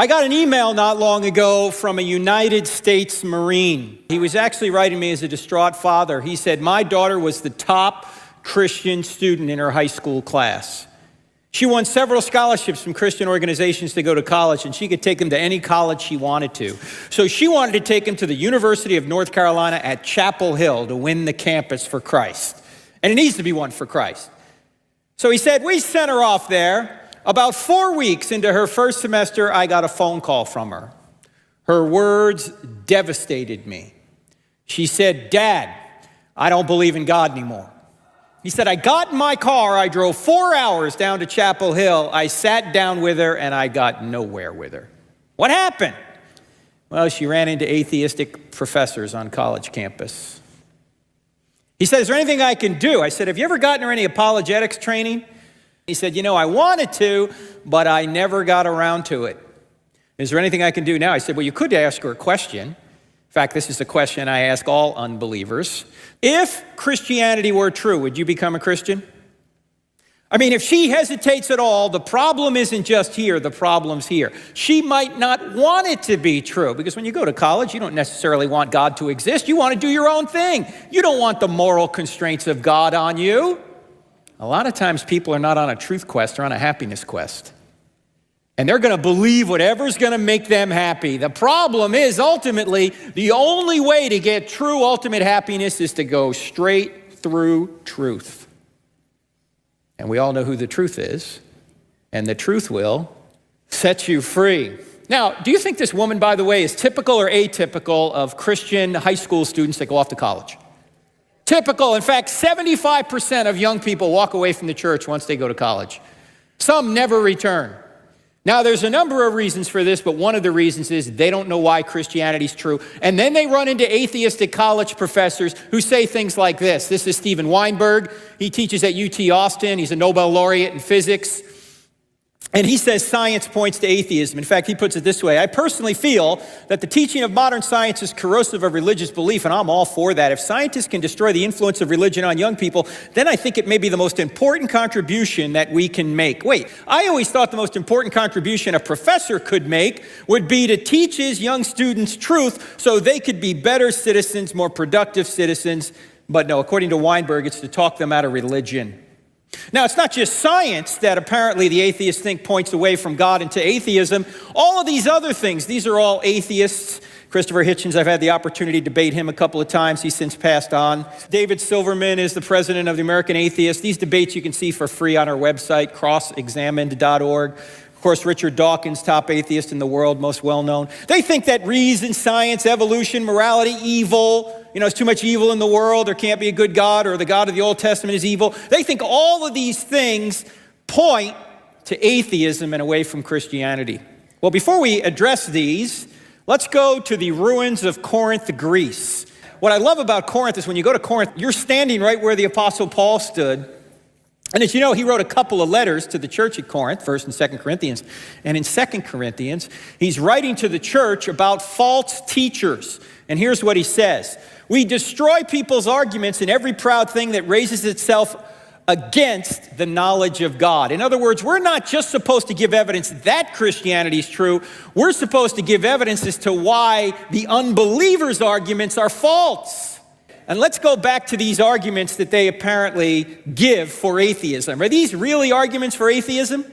I got an email not long ago from a United States Marine. He was actually writing me as a distraught father. He said, my daughter was the top Christian student in her high school class. She won several scholarships from Christian organizations to go to college, and she could take them to any college she wanted to. So she wanted to take him to the University of North Carolina at Chapel Hill to win the campus for Christ. And it needs to be one for Christ. So he said, we sent her off there. About 4 weeks into her first semester, I got a phone call from her. Her words devastated me. She said, Dad, I don't believe in God anymore. He said, I got in my car, I drove 4 hours down to Chapel Hill, I sat down with her, and I got nowhere with her. What happened? Well, she ran into atheistic professors on college campus. He said, is there anything I can do? I said, have you ever gotten her any apologetics training? He said, I wanted to, but I never got around to it. Is there anything I can do now? I said, well, you could ask her a question. In fact, this is a question I ask all unbelievers. If Christianity were true, would you become a Christian? I mean, if she hesitates at all, the problem isn't just here, the problem's here. She might not want it to be true, because when you go to college, you don't necessarily want God to exist. You want to do your own thing. You don't want the moral constraints of God on you. A lot of times people are not on a truth quest, they're on a happiness quest. And they're going to believe whatever's going to make them happy. The problem is, ultimately, the only way to get true ultimate happiness is to go straight through truth. And we all know who the truth is, and the truth will set you free. Now, do you think this woman, by the way, is typical or atypical of Christian high school students that go off to college? Typical. In fact, 75% of young people walk away from the church once they go to college. Some never return. Now, there's a number of reasons for this, but one of the reasons is they don't know why Christianity is true. And then they run into atheistic college professors who say things like this. This is Steven Weinberg. He teaches at UT Austin. He's a Nobel laureate in physics. And he says science points to atheism. In fact, he puts it this way. I personally feel that the teaching of modern science is corrosive of religious belief, and I'm all for that. If scientists can destroy the influence of religion on young people, then I think it may be the most important contribution that we can make. Wait, I always thought the most important contribution a professor could make would be to teach his young students truth so they could be better citizens, more productive citizens. But no, according to Weinberg, it's to talk them out of religion. Now, it's not just science that apparently the atheists think points away from God into atheism. All of these other things, these are all atheists. Christopher Hitchens, I've had the opportunity to debate him a couple of times. He's since passed on. David Silverman is the president of the American Atheists. These debates you can see for free on our website, crossexamined.org. Of course, Richard Dawkins, top atheist in the world, most well-known. They think that reason, science, evolution, morality, evil, there's too much evil in the world, there can't be a good God, or the God of the Old Testament is evil. They think all of these things point to atheism and away from Christianity. Well, before we address these, let's go to the ruins of Corinth, Greece. What I love about Corinth is when you go to Corinth, you're standing right where the Apostle Paul stood. And as you know, he wrote a couple of letters to the church at Corinth, 1st and 2nd Corinthians. And in 2nd Corinthians, he's writing to the church about false teachers. And here's what he says. We destroy people's arguments and every proud thing that raises itself against the knowledge of God. In other words, we're not just supposed to give evidence that Christianity is true. We're supposed to give evidence as to why the unbelievers' arguments are false. And let's go back to these arguments that they apparently give for atheism. Are these really arguments for atheism?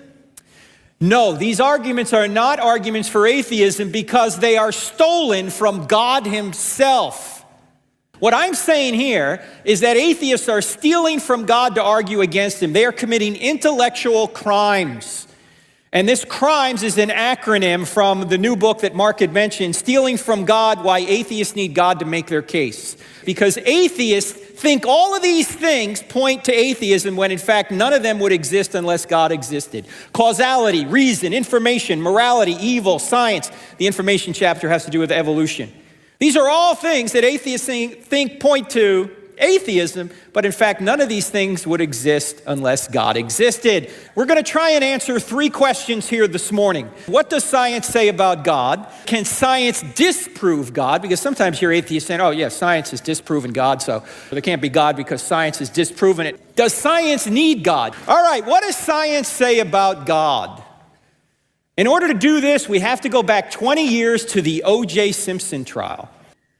No, these arguments are not arguments for atheism because they are stolen from God himself. What I'm saying here is that atheists are stealing from God to argue against him. They are committing intellectual crimes. And this crimes is an acronym from the new book that Mark had mentioned, Stealing from God, Why Atheists Need God to Make Their Case. Because atheists think all of these things point to atheism when in fact none of them would exist unless God existed. Causality, reason, information, morality, evil, science. The information chapter has to do with evolution. These are all things that atheists think point to atheism, but in fact, none of these things would exist unless God existed. We're going to try and answer 3 questions here this morning. What does science say about God? Can science disprove God? Because sometimes you hear atheists saying, oh yeah, science has disproven God, so there can't be God because science has disproven it. Does science need God? All right, what does science say about God? In order to do this, we have to go back 20 years to the O.J. Simpson trial,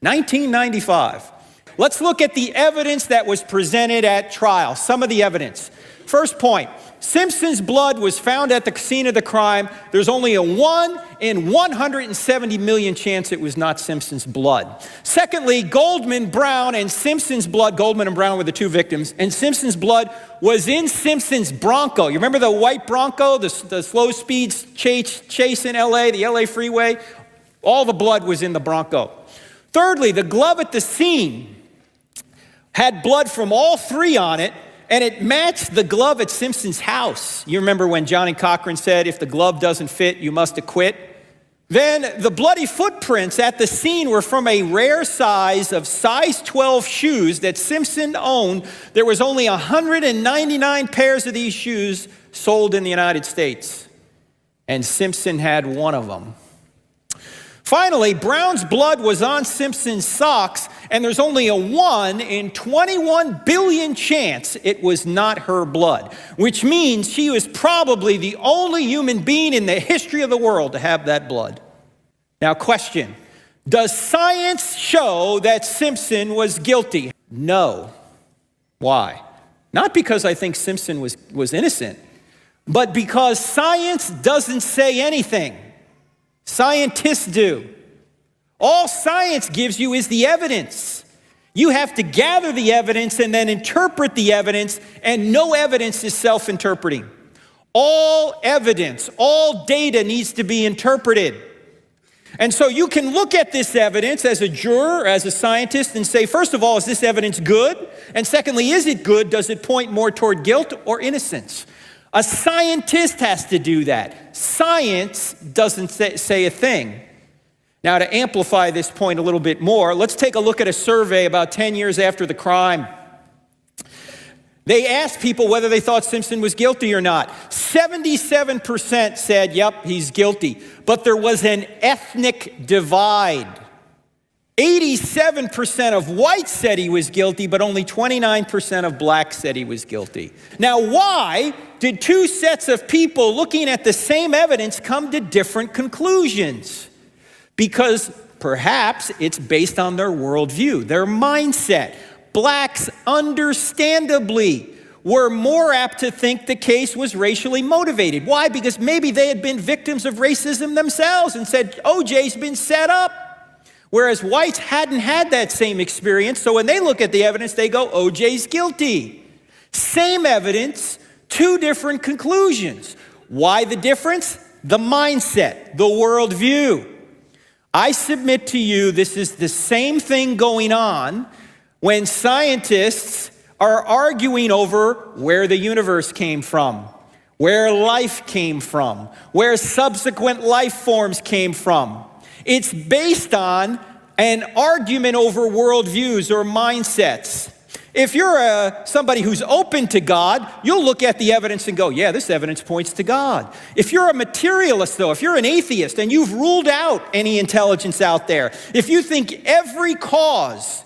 1995. Let's look at the evidence that was presented at trial, some of the evidence. First point, Simpson's blood was found at the scene of the crime. There's only a 1 in 170 million chance it was not Simpson's blood. Secondly, Goldman, Brown, and Simpson's blood, Goldman and Brown were the two victims, and Simpson's blood was in Simpson's Bronco. You remember the white Bronco, the slow speed chase in LA, the LA freeway? All the blood was in the Bronco. Thirdly, the glove at the scene had blood from all three on it, and it matched the glove at Simpson's house. You remember when Johnny Cochran said, if the glove doesn't fit, you must acquit? Then the bloody footprints at the scene were from a rare size of size 12 shoes that Simpson owned. There was only 199 pairs of these shoes sold in the United States, and Simpson had one of them. Finally, Brown's blood was on Simpson's socks, and there's only a 1 in 21 billion chance it was not her blood, which means she was probably the only human being in the history of the world to have that blood. Now, question, does science show that Simpson was guilty? No. Why? Not because I think Simpson was innocent, but because science doesn't say anything. Scientists do. All science gives you is the evidence. You have to gather the evidence and then interpret the evidence, and no evidence is self-interpreting. All evidence, all data needs to be interpreted. And so you can look at this evidence as a juror, as a scientist, and say, first of all, is this evidence good? And secondly, is it good? Does it point more toward guilt or innocence? A scientist has to do that. Science doesn't say a thing. Now, to amplify this point a little bit more, let's take a look at a survey about 10 years after the crime. They asked people whether they thought Simpson was guilty or not. 77% said, yep, he's guilty. But there was an ethnic divide. 87% of whites said he was guilty, but only 29% of blacks said he was guilty. Now, why did two sets of people looking at the same evidence come to different conclusions? Because perhaps it's based on their worldview, their mindset. Blacks, understandably, were more apt to think the case was racially motivated. Why? Because maybe they had been victims of racism themselves and said, OJ's been set up. Whereas whites hadn't had that same experience, so when they look at the evidence, they go, OJ's guilty. Same evidence, two different conclusions. Why the difference? The mindset, the worldview. I submit to you this is the same thing going on when scientists are arguing over where the universe came from, where life came from, where subsequent life forms came from. It's based on an argument over worldviews or mindsets. If you're somebody who's open to God, you'll look at the evidence and go, yeah, this evidence points to God. If you're a materialist, though, if you're an atheist and you've ruled out any intelligence out there, if you think every cause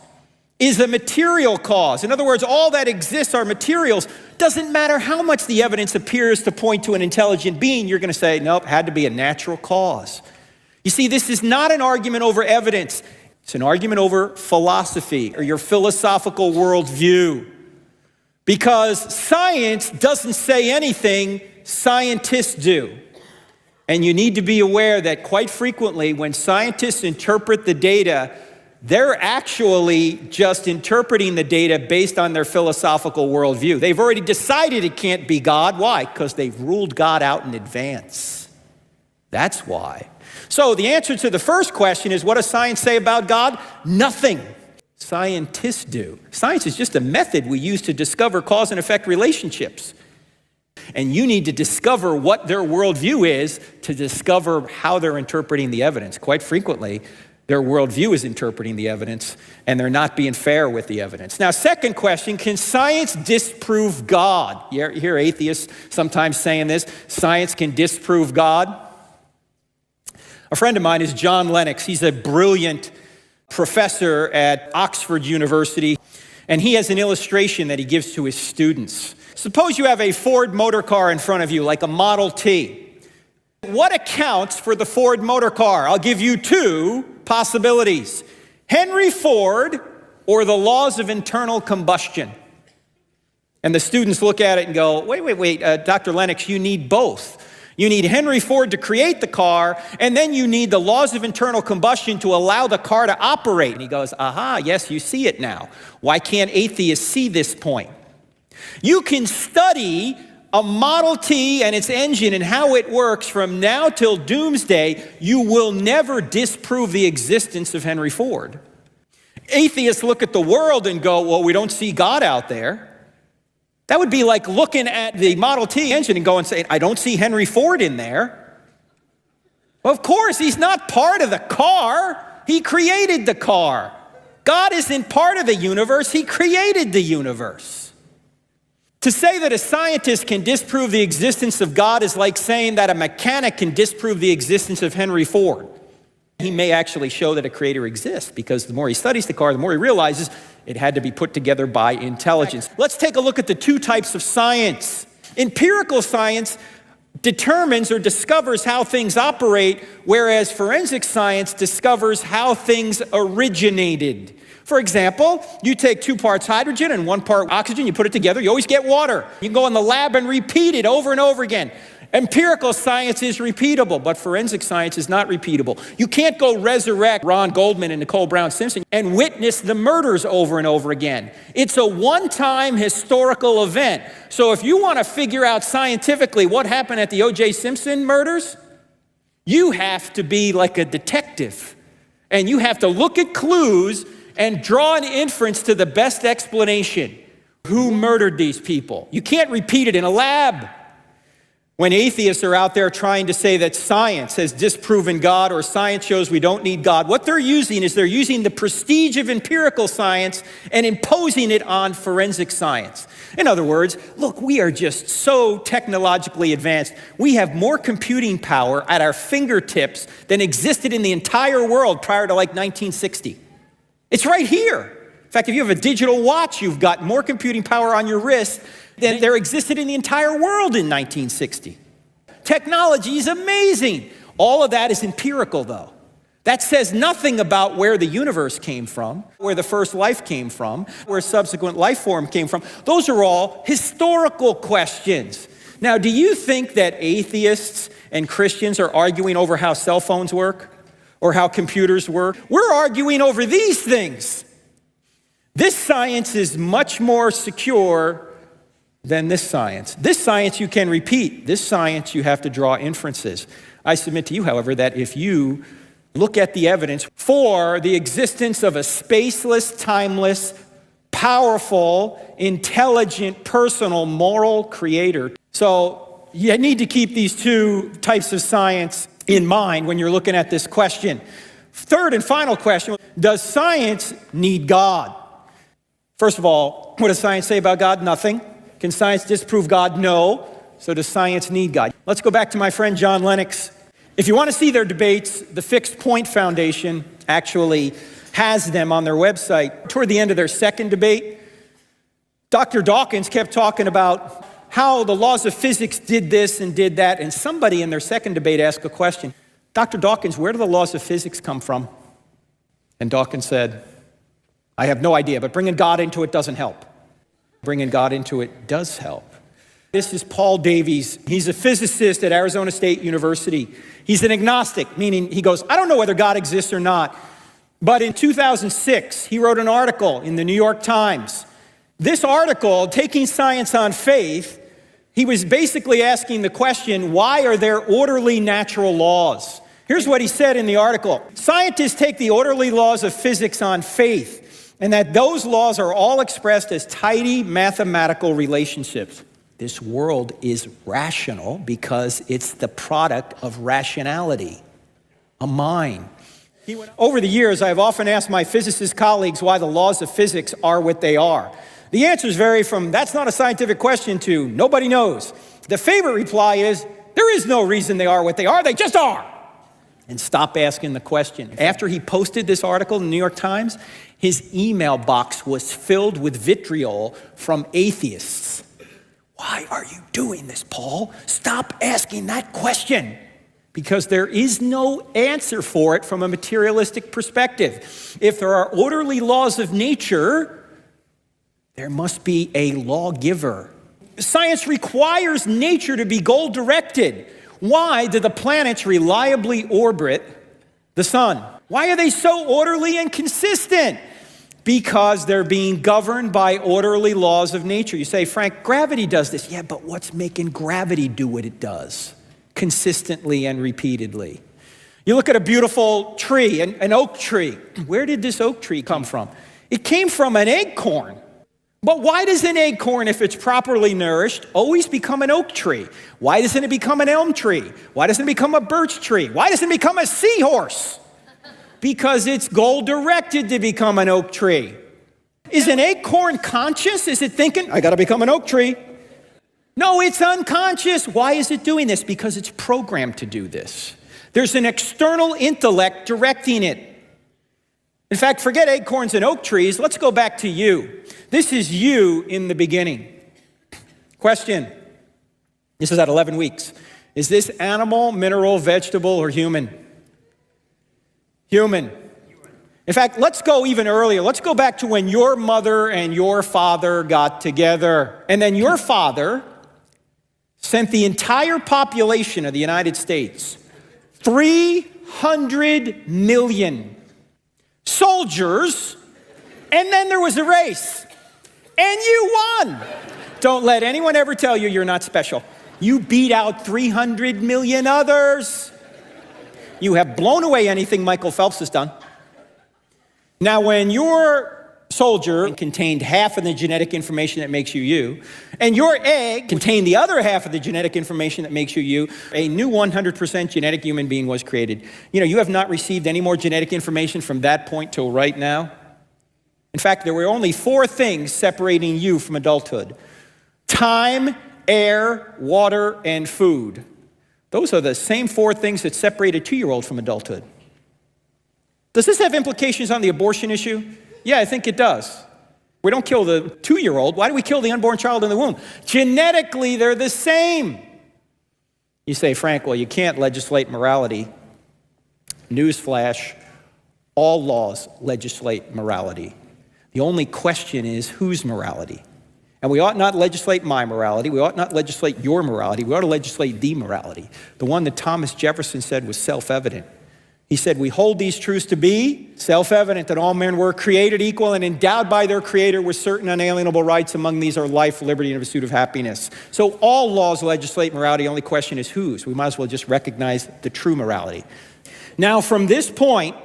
is a material cause, in other words, all that exists are materials, doesn't matter how much the evidence appears to point to an intelligent being, you're going to say, nope, had to be a natural cause. You see, this is not an argument over evidence. It's an argument over philosophy or your philosophical worldview. Because science doesn't say anything, scientists do. And you need to be aware that quite frequently when scientists interpret the data, they're actually just interpreting the data based on their philosophical worldview. They've already decided it can't be God. Why? Because they've ruled God out in advance. That's why. So the answer to the first question is, what does science say about God? Nothing. Scientists do. Science is just a method we use to discover cause and effect relationships. And you need to discover what their worldview is to discover how they're interpreting the evidence. Quite frequently, their worldview is interpreting the evidence, and they're not being fair with the evidence. Now, second question, can science disprove God? You hear atheists sometimes saying this, science can disprove God. A friend of mine is John Lennox. He's a brilliant professor at Oxford University, and he has an illustration that he gives to his students. Suppose you have a Ford motor car in front of you, like a Model T. What accounts for the Ford motor car? I'll give you two possibilities. Henry Ford or the laws of internal combustion. And the students look at it and go, wait, Dr. Lennox, you need both. You need Henry Ford to create the car, and then you need the laws of internal combustion to allow the car to operate. And he goes, aha, yes, you see it now. Why can't atheists see this point? You can study a Model T and its engine and how it works from now till doomsday. You will never disprove the existence of Henry Ford. Atheists look at the world and go, well, we don't see God out there. That would be like looking at the Model T engine and going, saying, I don't see Henry Ford in there. Well, of course, he's not part of the car. He created the car. God isn't part of the universe. He created the universe. To say that a scientist can disprove the existence of God is like saying that a mechanic can disprove the existence of Henry Ford. He may actually show that a creator exists, because the more he studies the car, the more he realizes it had to be put together by intelligence. Let's take a look at the two types of science. Empirical science determines or discovers how things operate, whereas forensic science discovers how things originated. For example, you take 2 parts hydrogen and 1 part oxygen, you put it together, you always get water. You can go in the lab and repeat it over and over again. Empirical science is repeatable, but forensic science is not repeatable. You can't go resurrect Ron Goldman and Nicole Brown Simpson and witness the murders over and over again. It's a one-time historical event. So if you want to figure out scientifically what happened at the O.J. Simpson murders, you have to be like a detective. And you have to look at clues and draw an inference to the best explanation. Who murdered these people? You can't repeat it in a lab. When atheists are out there trying to say that science has disproven God or science shows we don't need God, what they're using is they're using the prestige of empirical science and imposing it on forensic science. In other words, look, we are just so technologically advanced. We have more computing power at our fingertips than existed in the entire world prior to like 1960. It's right here. In fact, if you have a digital watch, you've got more computing power on your wrist than there existed in the entire world in 1960. Technology is amazing. All of that is empirical, though. That says nothing about where the universe came from, where the first life came from, where subsequent life form came from. Those are all historical questions. Now, do you think that atheists and Christians are arguing over how cell phones work or how computers work? We're arguing over these things. This science is much more secure than this science. This science you can repeat. This science you have to draw inferences. I submit to you, however, that if you look at the evidence for the existence of a spaceless, timeless, powerful, intelligent, personal, moral creator. So you need to keep these two types of science in mind when you're looking at this question. Third and final question, does science need God? First of all, what does science say about God? Nothing. Can science disprove God? No. So does science need God? Let's go back to my friend John Lennox. If you want to see their debates, the Fixed Point Foundation actually has them on their website. Toward the end of their second debate, Dr. Dawkins kept talking about how the laws of physics did this and did that, and somebody in their second debate asked a question. Dr. Dawkins, where do the laws of physics come from? And Dawkins said, I have no idea, but bringing God into it doesn't help. Bringing God into it does help. This is Paul Davies. He's a physicist at Arizona State University. He's an agnostic, meaning he goes, I don't know whether God exists or not. But in 2006, he wrote an article in the New York Times. This article, Taking Science on Faith, he was basically asking the question, why are there orderly natural laws? Here's what he said in the article. Scientists take the orderly laws of physics on faith, and that those laws are all expressed as tidy mathematical relationships. This world is rational because it's the product of rationality, a mind. Over the years, I've often asked my physicist colleagues why the laws of physics are what they are. The answers vary from, that's not a scientific question, to nobody knows. The favorite reply is, there is no reason they are what they are, they just are. And stop asking the question. After he posted this article in the New York Times, his email box was filled with vitriol from atheists. Why are you doing this, Paul? Stop asking that question. because there is no answer for it from a materialistic perspective. If there are orderly laws of nature, there must be a lawgiver. Science requires nature to be goal-directed. Why do the planets reliably orbit the sun? Why are they so orderly and consistent? Because they're being governed by orderly laws of nature. You say, Frank, gravity does this. Yeah, but what's making gravity do what it does consistently and repeatedly? You look at a beautiful tree, an oak tree. Where did this oak tree come from? It came from an acorn. But why does an acorn, if it's properly nourished, always become an oak tree? Why doesn't it become an elm tree? Why doesn't it become a birch tree? Why doesn't it become a seahorse? Because it's goal-directed to become an oak tree. Is an acorn conscious? Is it thinking, I got to become an oak tree? No, it's unconscious. Why is it doing this? Because it's programmed to do this. There's an external intellect directing it. In fact, forget acorns and oak trees. Let's go back to you. This is you in the beginning. Question. This is at 11 weeks. Is this animal, mineral, vegetable, or human? Human. In fact, let's go even earlier. Let's go back to when your mother and your father got together. And then your father sent the entire population of the United States, 300 million soldiers, and then there was a race. And you won. Don't let anyone ever tell you you're not special. You beat out 300 million others. You have blown away anything Michael Phelps has done. Now, when your soldier contained half of the genetic information that makes you you, and your egg contained the other half of the genetic information that makes you you, a new 100% genetic human being was created. You have not received any more genetic information from that point till right now. In fact, there were only 4 things separating you from adulthood: time, air, water, and food. Those are the same 4 things that separate a 2-year-old from adulthood. Does this have implications on the abortion issue? Yeah, I think it does. We don't kill the 2-year-old. Why do we kill the unborn child in the womb? Genetically, they're the same. You say, Frank, well, you can't legislate morality. Newsflash, all laws legislate morality. The only question is whose morality? And we ought not legislate my morality. We ought not legislate your morality. We ought to legislate the morality, the one that Thomas Jefferson said was self-evident. He said, we hold these truths to be self-evident, that all men were created equal and endowed by their Creator with certain unalienable rights. Among these are life, liberty, and a pursuit of happiness. So all laws legislate morality. The only question is whose. We might as well just recognize the true morality. Now, from this point,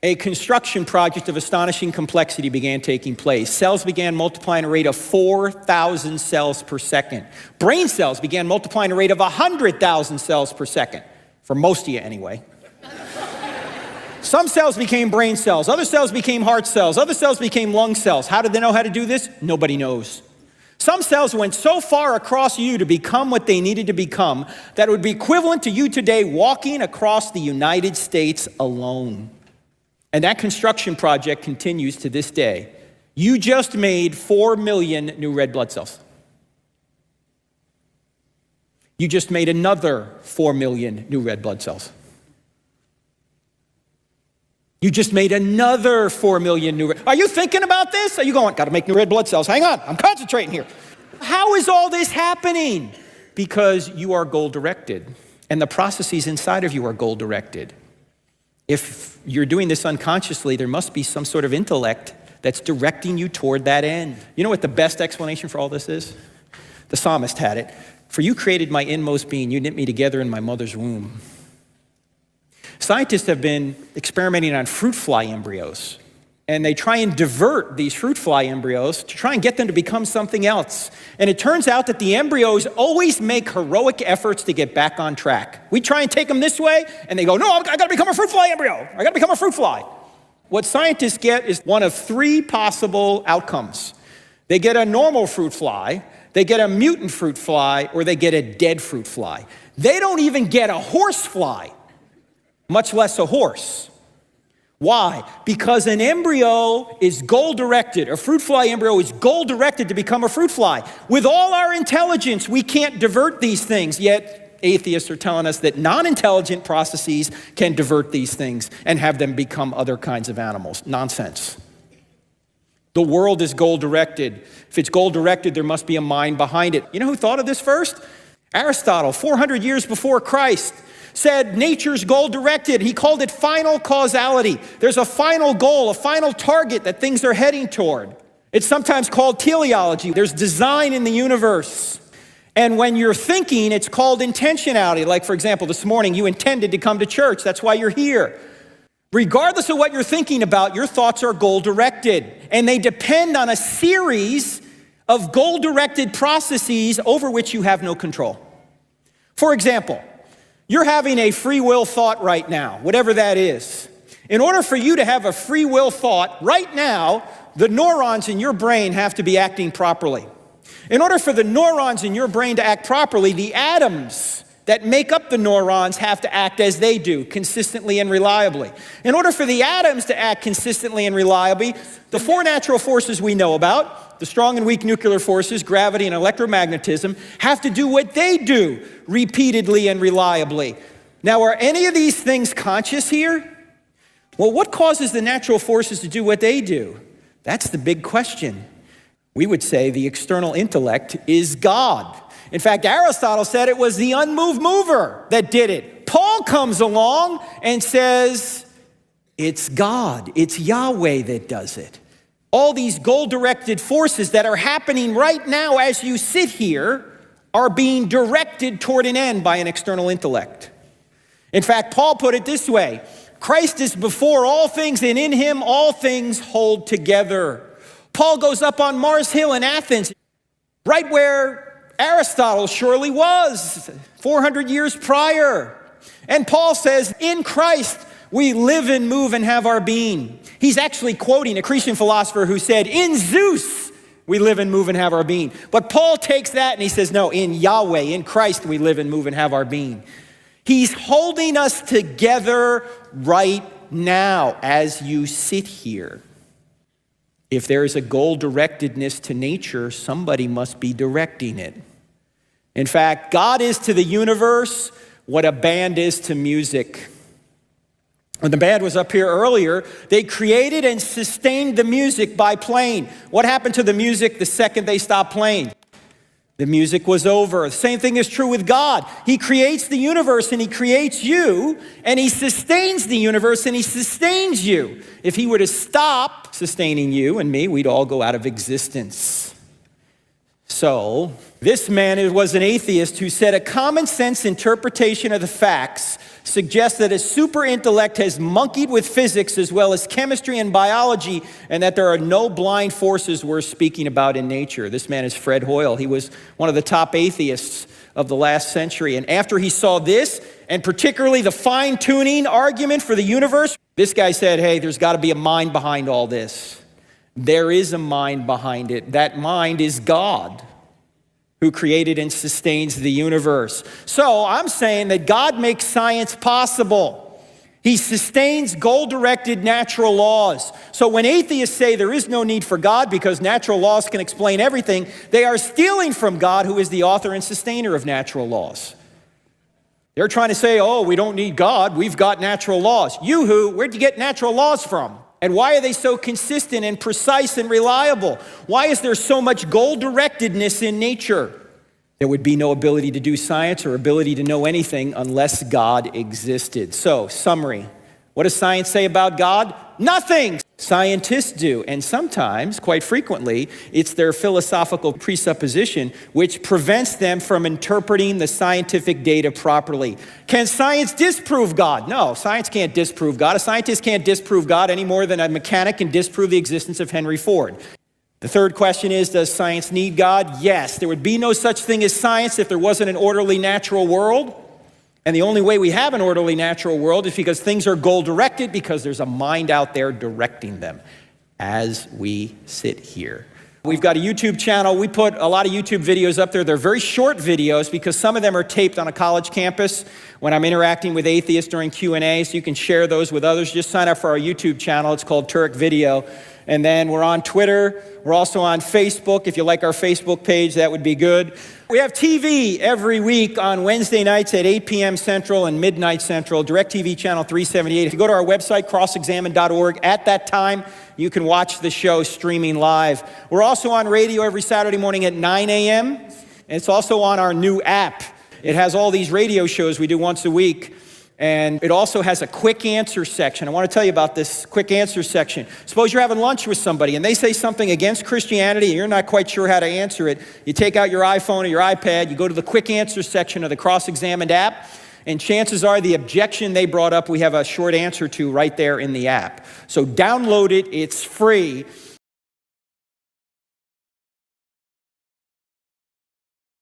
a construction project of astonishing complexity began taking place. Cells began multiplying at a rate of 4,000 cells per second. Brain cells began multiplying at a rate of 100,000 cells per second. For most of you, anyway. Some cells became brain cells. Other cells became heart cells. Other cells became lung cells. How did they know how to do this? Nobody knows. Some cells went so far across you to become what they needed to become that it would be equivalent to you today walking across the United States alone. And that construction project continues to this day. You just made 4 million new red blood cells. You just made another 4 million new red blood cells. You just made another 4 million new red. Are you thinking about this? Are you going, got to make new red blood cells? Hang on, I'm concentrating here. How is all this happening? Because you are goal-directed, and the processes inside of you are goal-directed. If you're doing this unconsciously, there must be some sort of intellect that's directing you toward that end. You know what the best explanation for all this is? The psalmist had it. For you created my inmost being. You knit me together in my mother's womb. Scientists have been experimenting on fruit fly embryos. And they try and divert these fruit fly embryos to try and get them to become something else. And it turns out that the embryos always make heroic efforts to get back on track. We try and take them this way, and they go, no, I gotta become a fruit fly embryo. I gotta become a fruit fly. What scientists get is one of 3 possible outcomes. They get a normal fruit fly, they get a mutant fruit fly, or they get a dead fruit fly. They don't even get a horse fly, much less a horse. Why? Because an embryo is goal-directed. A fruit fly embryo is goal-directed to become a fruit fly. With all our intelligence, we can't divert these things, yet atheists are telling us that non-intelligent processes can divert these things and have them become other kinds of animals. Nonsense. The world is goal-directed. If it's goal-directed, there must be a mind behind it. You know who thought of this first? Aristotle, 400 years before Christ, said nature's goal-directed. He called it final causality. There's a final goal, a final target that things are heading toward. It's sometimes called teleology. There's design in the universe. And when you're thinking, it's called intentionality. Like, for example, this morning, you intended to come to church. That's why you're here. Regardless of what you're thinking about, your thoughts are goal-directed. And they depend on a series of goal-directed processes over which you have no control. For example, you're having a free will thought right now, whatever that is. In order for you to have a free will thought right now, the neurons in your brain have to be acting properly. In order for the neurons in your brain to act properly, the atoms that make up the neurons have to act as they do, consistently and reliably. In order for the atoms to act consistently and reliably, the four natural forces we know about, the strong and weak nuclear forces, gravity and electromagnetism, have to do what they do repeatedly and reliably. Now, are any of these things conscious here? Well, what causes the natural forces to do what they do? That's the big question. We would say the external intellect is God. In fact, Aristotle said it was the unmoved mover that did it. Paul comes along and says, it's God, it's Yahweh that does it. All these goal-directed forces that are happening right now as you sit here are being directed toward an end by an external intellect. In fact, Paul put it this way: Christ is before all things, and in him all things hold together. Paul goes up on Mars Hill in Athens, right where Aristotle surely was 400 years prior. And Paul says, in Christ, we live and move and have our being. He's actually quoting a Cretan philosopher who said, in Zeus, we live and move and have our being. But Paul takes that and he says, no, in Yahweh, in Christ, we live and move and have our being. He's holding us together right now as you sit here. If there is a goal-directedness to nature, somebody must be directing it. In fact, God is to the universe what a band is to music. When the band was up here earlier, they created and sustained the music by playing. What happened to the music the second they stopped playing? The music was over. The same thing is true with God. He creates the universe and he creates you, and he sustains the universe and he sustains you. If he were to stop sustaining you and me, we'd all go out of existence. So, this man was an atheist who said a common sense interpretation of the facts suggests that a super intellect has monkeyed with physics as well as chemistry and biology, and that there are no blind forces worth speaking about in nature. This man is Fred Hoyle. He was one of the top atheists of the last century. And after he saw this, and particularly the fine-tuning argument for the universe, this guy said, hey, there's got to be a mind behind all this. There is a mind behind it. That mind is God, who created and sustains the universe. So I'm saying that God makes science possible. He sustains goal-directed natural laws. So when atheists say there is no need for God because natural laws can explain everything, they are stealing from God, who is the author and sustainer of natural laws. They're trying to say, oh, we don't need God, we've got natural laws. You-hoo, where'd you get natural laws from? And why are they so consistent and precise and reliable? Why is there so much goal-directedness in nature? There would be no ability to do science or ability to know anything unless God existed. So, summary. What does science say about God? Nothing! Scientists do, and sometimes, quite frequently, it's their philosophical presupposition which prevents them from interpreting the scientific data properly. Can science disprove God? No, science can't disprove God. A scientist can't disprove God any more than a mechanic can disprove the existence of Henry Ford. The third question is, does science need God? Yes. There would be no such thing as science if there wasn't an orderly natural world. And the only way we have an orderly natural world is because things are goal-directed, because there's a mind out there directing them as we sit here. We've got a YouTube channel. We put a lot of YouTube videos up there. They're very short videos because some of them are taped on a college campus when I'm interacting with atheists during Q&A, so you can share those with others. Just sign up for our YouTube channel. It's called Turek Video. And then we're on Twitter. We're also on Facebook. If you like our Facebook page, that would be good. We have TV every week on Wednesday nights at 8 p.m. Central and midnight Central, DirecTV channel 378. If you go to our website, crossexamined.org, at that time, you can watch the show streaming live. We're also on radio every Saturday morning at 9 a.m., and it's also on our new app. It has all these radio shows we do once a week. And it also has a quick answer section. I want to tell you about this quick answer section. Suppose you're having lunch with somebody and they say something against Christianity and you're not quite sure how to answer it. You take out your iPhone or your iPad, you go to the quick answer section of the Cross-Examined app, and chances are the objection they brought up, we have a short answer to right there in the app. So download it, it's free.